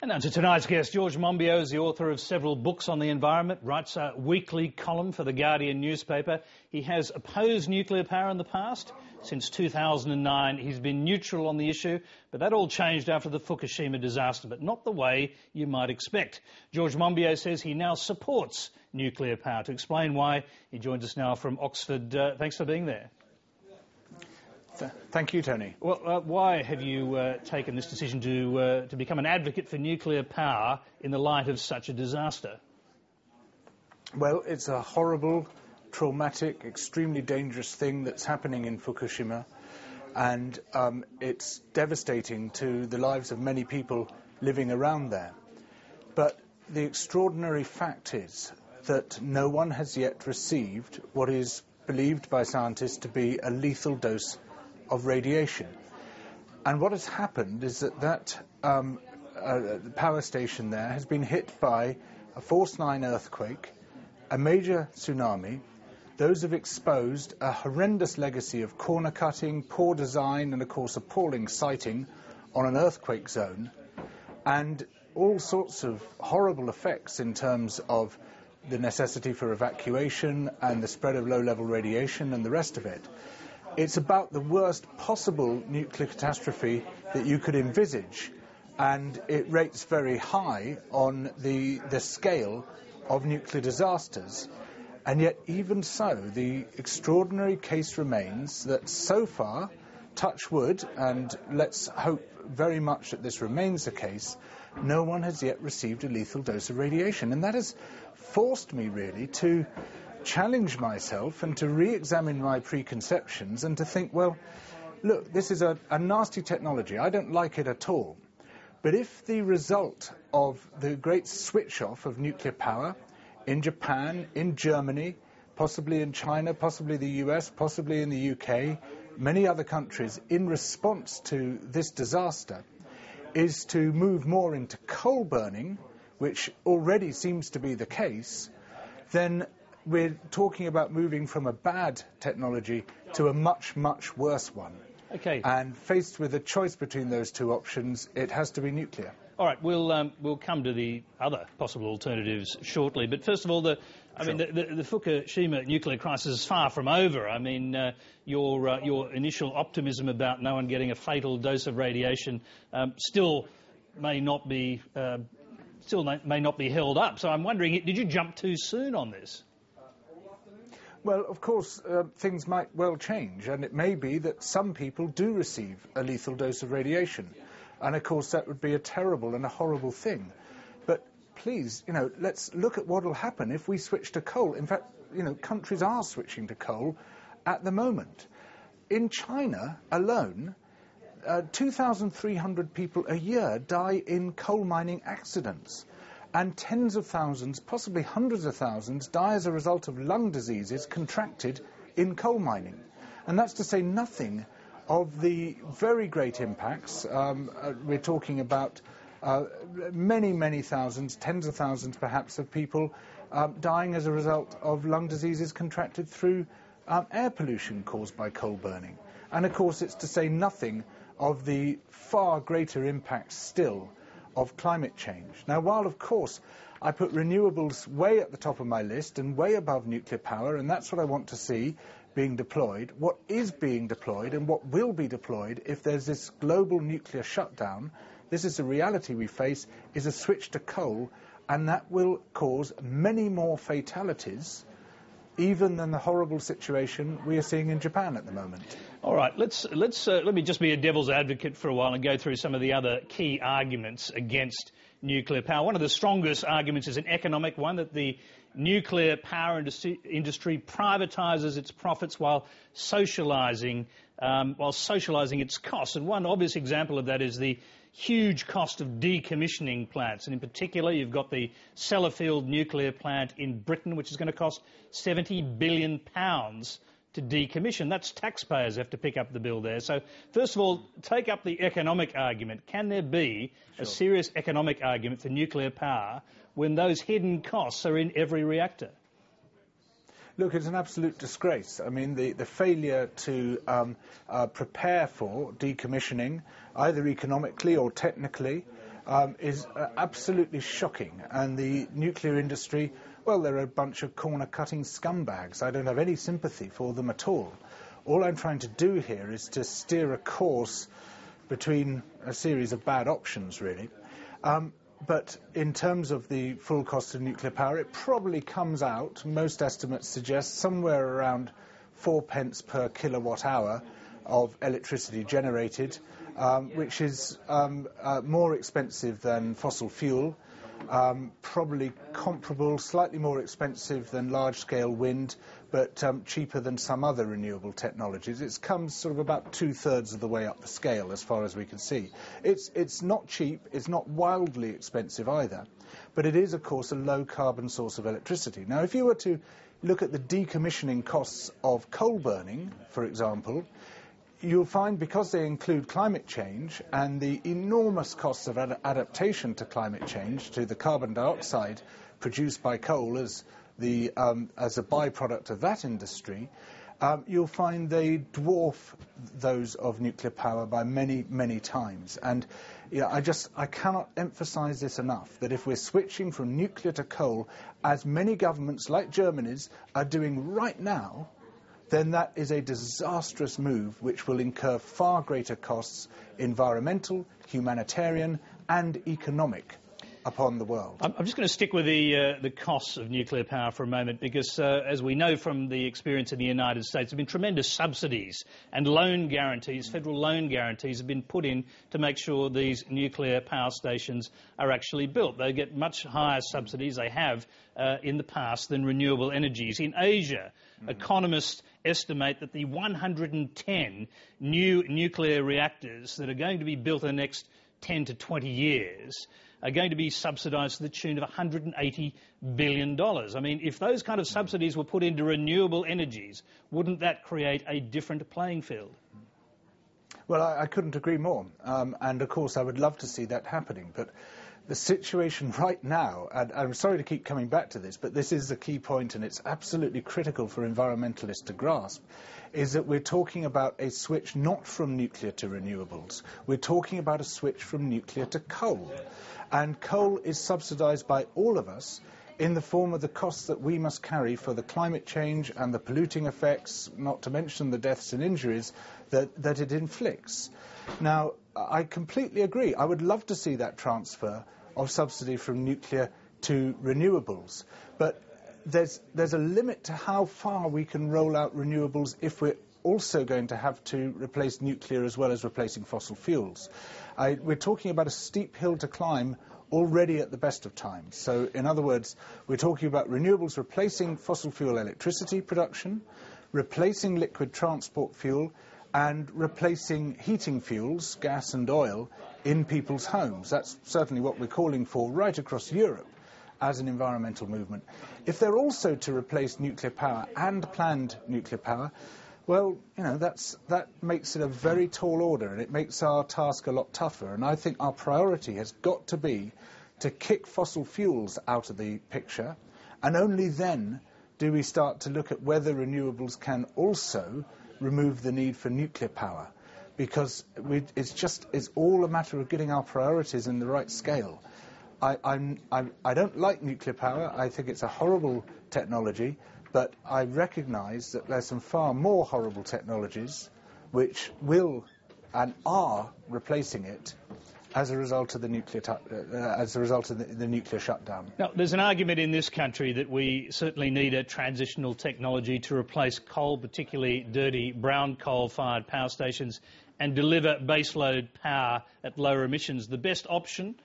And now to tonight's guest. George Monbiot is the author of several books on the environment, writes a weekly column for the Guardian newspaper. He has opposed nuclear power in the past. Since 2009, he's been neutral on the issue, but that all changed after the Fukushima disaster, but not the way you might expect. George Monbiot says he now supports nuclear power. To explain why, he joins us now from Oxford. Thanks for being there. Thank you, Tony. Well, why have you taken this decision to become an advocate for nuclear power in the light of such a disaster? Well, it's a horrible, traumatic, extremely dangerous thing that's happening in Fukushima, and it's devastating to the lives of many people living around there. But the extraordinary fact is that no one has yet received what is believed by scientists to be a lethal dose of radiation. And what has happened is that the power station there has been hit by a force 9 earthquake, a major tsunami. Those have exposed a horrendous legacy of corner cutting, poor design, and of course appalling siting on an earthquake zone, and all sorts of horrible effects in terms of the necessity for evacuation and the spread of low-level radiation and the rest of it. It's about the worst possible nuclear catastrophe that you could envisage, and it rates very high on the scale of nuclear disasters. And yet, even so, the extraordinary case remains that so far, touch wood, and let's hope very much that this remains the case, no one has yet received a lethal dose of radiation. And that has forced me, really, to challenge myself and to re-examine my preconceptions and to think, well, look, this is a nasty technology. I don't like it at all. But if the result of the great switch-off of nuclear power in Japan, in Germany, possibly in China, possibly the US, possibly in the UK, many other countries, in response to this disaster, is to move more into coal burning, which already seems to be the case, then we're talking about moving from a bad technology to a much, much worse one. Okay. And faced with a choice between those two options, it has to be nuclear. All right, we'll come to the other possible alternatives shortly. But first of all, the Fukushima nuclear crisis is far from over. I mean, your initial optimism about no one getting a fatal dose of radiation still may not be held up. So I'm wondering, did you jump too soon on this? Well, of course, things might well change, and it may be that some people do receive a lethal dose of radiation. And, of course, that would be a terrible and a horrible thing. But please, let's look at what will happen if we switch to coal. In fact, countries are switching to coal at the moment. In China alone, 2,300 people a year die in coal mining accidents. And tens of thousands, possibly hundreds of thousands, die as a result of lung diseases contracted in coal mining. And that's to say nothing of the very great impacts. We're talking about many, many thousands, tens of thousands perhaps, of people dying as a result of lung diseases contracted through air pollution caused by coal burning. And of course, it's to say nothing of the far greater impacts still of climate change. Now, while, of course, I put renewables way at the top of my list and way above nuclear power, and that's what I want to see being deployed, what is being deployed and what will be deployed if there's this global nuclear shutdown, this is the reality we face, is a switch to coal, and that will cause many more fatalities even than the horrible situation we are seeing in Japan at the moment. All right, let me just be a devil's advocate for a while and go through some of the other key arguments against nuclear power. One of the strongest arguments is an economic one, that the nuclear power industry privatises its profits while socialising its costs. And one obvious example of that is the huge cost of decommissioning plants. And in particular, you've got the Sellafield nuclear plant in Britain, which is going to cost £70 billion to decommission. That's taxpayers have to pick up the bill there. So, first of all, take up the economic argument. Can there be a serious economic argument for nuclear power when those hidden costs are in every reactor? Look, it's an absolute disgrace. I mean, the failure to prepare for decommissioning, either economically or technically, is absolutely shocking. And the nuclear industry, well, they're a bunch of corner-cutting scumbags. I don't have any sympathy for them at all. All I'm trying to do here is to steer a course between a series of bad options, really. But in terms of the full cost of nuclear power, it probably comes out, most estimates suggest, somewhere around 4 pence per kilowatt hour of electricity generated, which is more expensive than fossil fuel, probably comparable, slightly more expensive than large-scale wind, but cheaper than some other renewable technologies. It comes sort of about 2/3 of the way up the scale, as far as we can see. It's not cheap, it's not wildly expensive either, but it is, of course, a low-carbon source of electricity. Now, if you were to look at the decommissioning costs of coal burning, for example, you'll find, because they include climate change and the enormous costs of adaptation to climate change, to the carbon dioxide produced by coal as a byproduct of that industry, you'll find they dwarf those of nuclear power by many, many times. And I cannot emphasize this enough, that if we're switching from nuclear to coal, as many governments like Germany's are doing right now, then that is a disastrous move which will incur far greater costs, environmental, humanitarian and economic, upon the world. I'm just going to stick with the costs of nuclear power for a moment, because as we know from the experience in the United States, there have been tremendous subsidies and loan guarantees, federal loan guarantees have been put in to make sure these nuclear power stations are actually built. They get much higher subsidies, they have in the past, than renewable energies. In Asia, economists estimate that the 110 new nuclear reactors that are going to be built in the next 10 to 20 years are going to be subsidised to the tune of $180 billion. I mean, if those kind of subsidies were put into renewable energies, wouldn't that create a different playing field? Well, I couldn't agree more. And, of course, I would love to see that happening. But the situation right now, and I'm sorry to keep coming back to this, but this is the key point, and it's absolutely critical for environmentalists to grasp, is that we're talking about a switch not from nuclear to renewables. We're talking about a switch from nuclear to coal. And coal is subsidised by all of us in the form of the costs that we must carry for the climate change and the polluting effects, not to mention the deaths and injuries that it inflicts. Now, I completely agree. I would love to see that transfer of subsidy from nuclear to renewables. But there's a limit to how far we can roll out renewables if we're also going to have to replace nuclear as well as replacing fossil fuels. We're talking about a steep hill to climb already at the best of times. So, in other words, we're talking about renewables replacing fossil fuel electricity production, replacing liquid transport fuel, and replacing heating fuels, gas and oil, in people's homes. That's certainly what we're calling for right across Europe as an environmental movement. If they're also to replace nuclear power and planned nuclear power, well, that makes it a very tall order, and it makes our task a lot tougher. And I think our priority has got to be to kick fossil fuels out of the picture, and only then do we start to look at whether renewables can also remove the need for nuclear power, because it's all a matter of getting our priorities in the right scale. I don't like nuclear power. I think it's a horrible technology. But I recognise that there's some far more horrible technologies which will and are replacing it as a result of the nuclear shutdown. Now, there's an argument in this country that we certainly need a transitional technology to replace coal, particularly dirty brown coal-fired power stations, and deliver baseload power at lower emissions. The best option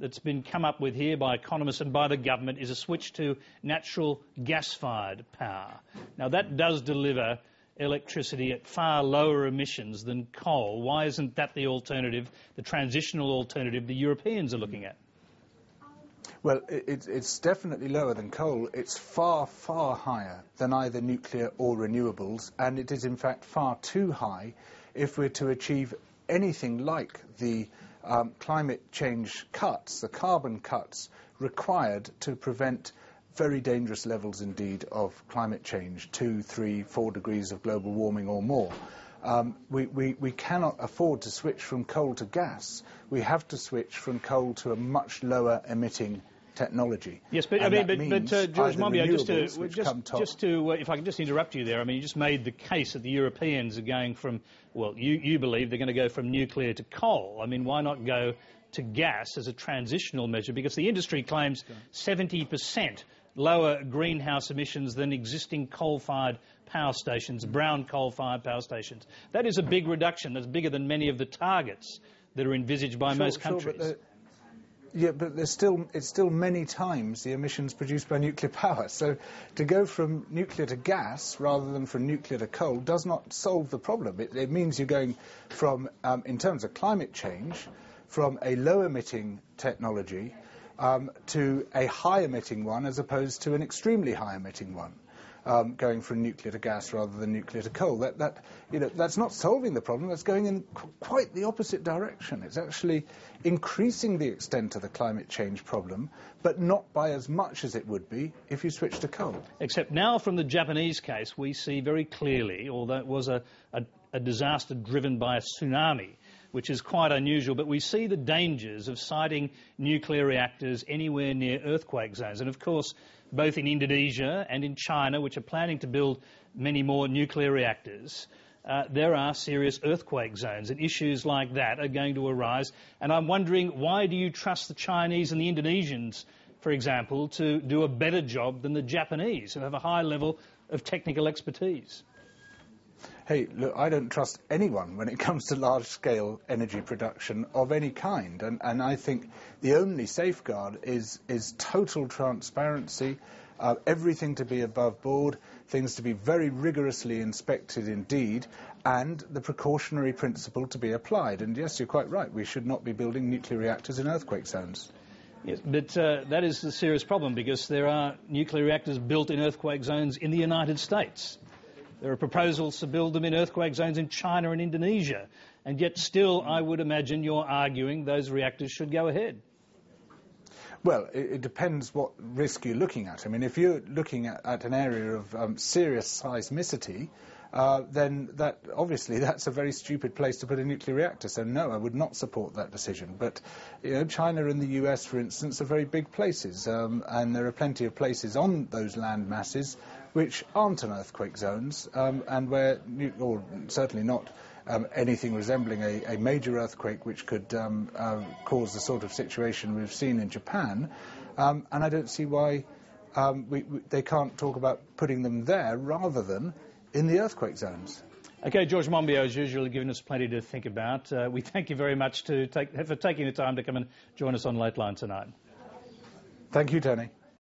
that's been come up with here by economists and by the government is a switch to natural gas-fired power. Now, that does deliver electricity at far lower emissions than coal. Why isn't that the alternative, the transitional alternative the Europeans are looking at? Well, it's definitely lower than coal. It's far, far higher than either nuclear or renewables, and it is in fact far too high if we're to achieve anything like the climate change cuts, the carbon cuts required to prevent very dangerous levels indeed of climate change, 2, 3, 4 degrees of global warming or more. We cannot afford to switch from coal to gas. We have to switch from coal to a much lower emitting technology. Yes, but and George Monbiot, just to if I can just interrupt you there, I mean, you just made the case that the Europeans are going from, well, you believe they're going to go from nuclear to coal. I mean, why not go to gas as a transitional measure? Because the industry claims 70% lower greenhouse emissions than existing coal-fired power stations, brown coal-fired power stations. That is a big reduction. That's bigger than many of the targets that are envisaged by most countries. Yeah, but it's still many times the emissions produced by nuclear power. So to go from nuclear to gas rather than from nuclear to coal does not solve the problem. It means you're going from, in terms of climate change, from a low-emitting technology to a high-emitting one as opposed to an extremely high-emitting one. Going from nuclear to gas rather than nuclear to coal. That's not solving the problem. That's going in quite the opposite direction. It's actually increasing the extent of the climate change problem, but not by as much as it would be if you switch to coal. Except now from the Japanese case, we see very clearly, although it was a disaster driven by a tsunami, which is quite unusual, but we see the dangers of siting nuclear reactors anywhere near earthquake zones. And of course, both in Indonesia and in China, which are planning to build many more nuclear reactors, there are serious earthquake zones, and issues like that are going to arise. And I'm wondering, why do you trust the Chinese and the Indonesians, for example, to do a better job than the Japanese, who have a high level of technical expertise? Hey, look, I don't trust anyone when it comes to large-scale energy production of any kind, and I think the only safeguard is total transparency, everything to be above board, things to be very rigorously inspected indeed, and the precautionary principle to be applied. And yes, you're quite right, we should not be building nuclear reactors in earthquake zones. Yes, but that is the serious problem, because there are nuclear reactors built in earthquake zones in the United States. There are proposals to build them in earthquake zones in China and Indonesia, and yet still, I would imagine you're arguing those reactors should go ahead. Well, it depends what risk you're looking at. I mean, if you're looking at an area of serious seismicity, then obviously that's a very stupid place to put a nuclear reactor. So no, I would not support that decision. But China and the US, for instance, are very big places, and there are plenty of places on those land masses which aren't in earthquake zones, and where, or certainly not anything resembling a major earthquake which could cause the sort of situation we've seen in Japan. And I don't see why they can't talk about putting them there rather than in the earthquake zones. OK, George Monbiot, as usual, giving us plenty to think about. We thank you very much for taking the time to come and join us on Late Line tonight. Thank you, Tony.